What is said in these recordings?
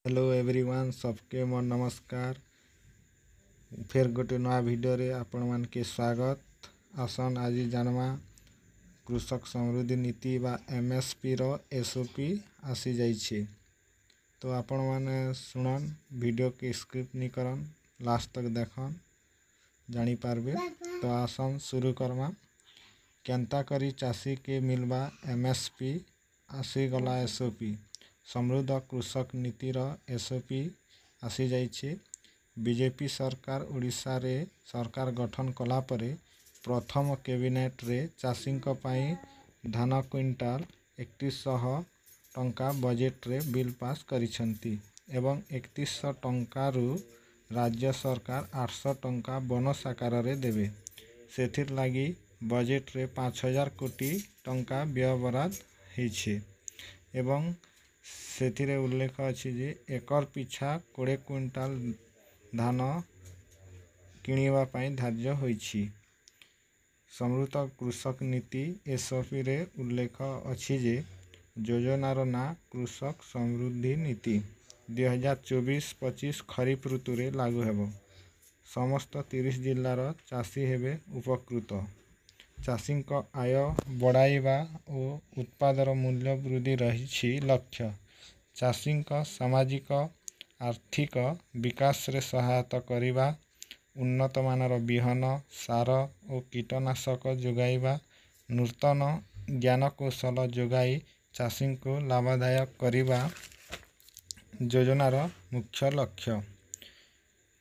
Hello everyone सबके मोर नमस्कार। फिर गोटे नया वीडियो रे आपण मान के स्वागत। आसन आज जानमा कृषक समृद्धि नीति बा एमएसपी रो एसओपी आसी जाइछे। तो आपण माने सुनन वीडियो के स्किप नहीं करन, लास्ट तक देखन जानी पारबे। तो आसन शुरू करमा। केंता करी चासी के मिलबा एमएसपी आसी गला एसओपी समृद्ध कृषक नीतिर एसओपी आसी जाइछे। बीजेपी सरकार ओडिशा रे सरकार गठन कला परे प्रथम कैबिनेट रे चाषी धान क्विंटाल 3100 टंका बजेट रे बिल पास करिसेंती एवं 3100 टंका रु राज्य सरकार 800 टंका बोनस आकार रे देबे। सेथिर लागी बजेट रे 5000 कोटी टंका व्यय बराद होइछे एवं सेथिरे उल्लेख अछि जे एकर पिछा 20 क्विंटाल धान किणिबा पई धार्य होइछि। समृद्ध कृषक नीति एसओपी रे उल्लेख अछि जे योजनार ना कृषक समृद्धि नीति 2024-25 खरीफ ऋतु रे लागू हेबो। समस्त 30 जिल्लार चाषी हेबे उपकृत। चाषी आय बढ़ाइबा और उत्पादर मूल्य वृद्धि रही लक्ष्य। चाषी सामाजिक आर्थिक विकास रे सहायता करिबा, उन्नत मानर बिहन सार और कीटनाशक जोगाइबा, नूतन ज्ञान कौशल जोगाई चाषी को लाभदायक करिबा योजनार मुख्य लक्ष्य।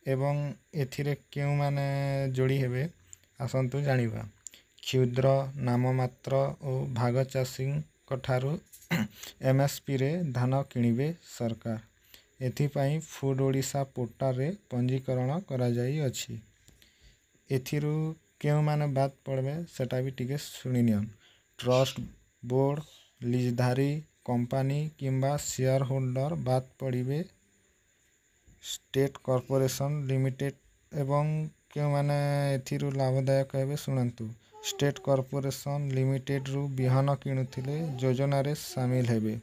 एवं एथिरे केउ माने जोड़ी हेबे आसंतु जानिबा। क्षुद्र नाममात्र और भाग चाषी ठारू एमएसपी रे धान किणिबे सरकार। एथिपाई फूड ओडिशा पोर्टल रे पंजीकरण करा जाई अछि। एथिरु केउ माने बात पड़बे सेटा भी टिके सुनि नियन। ट्रस्ट बोर्ड, लीजधारी कंपनी किंबा शेयर होल्डर बात पड़िबे। स्टेट कॉर्पोरेशन लिमिटेड एवं केउ माने एथिरु लाभदायक हेबे सुनंतु। स्टेट कॉर्पोरेशन लिमिटेड रु बिहन किणुथिले योजना रे शामिल हेबे।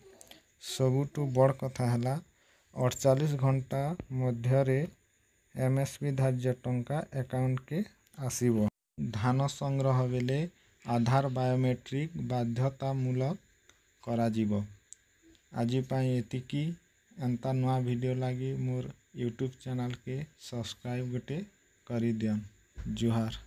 सबुटु बड़ कथा हला 48 घंटा मध्य रे एमएसपी धार्य टंका अकाउंट के आसीबो। धान संग्रह बेले आधार बायोमेट्रिक बाध्यतामूलक करा जीवो। आजी पाई एतिकी। एंता नवा वीडियो लागी मोर यूट्यूब चैनल के सब्सक्राइब गोटे करी दियन। जुहार।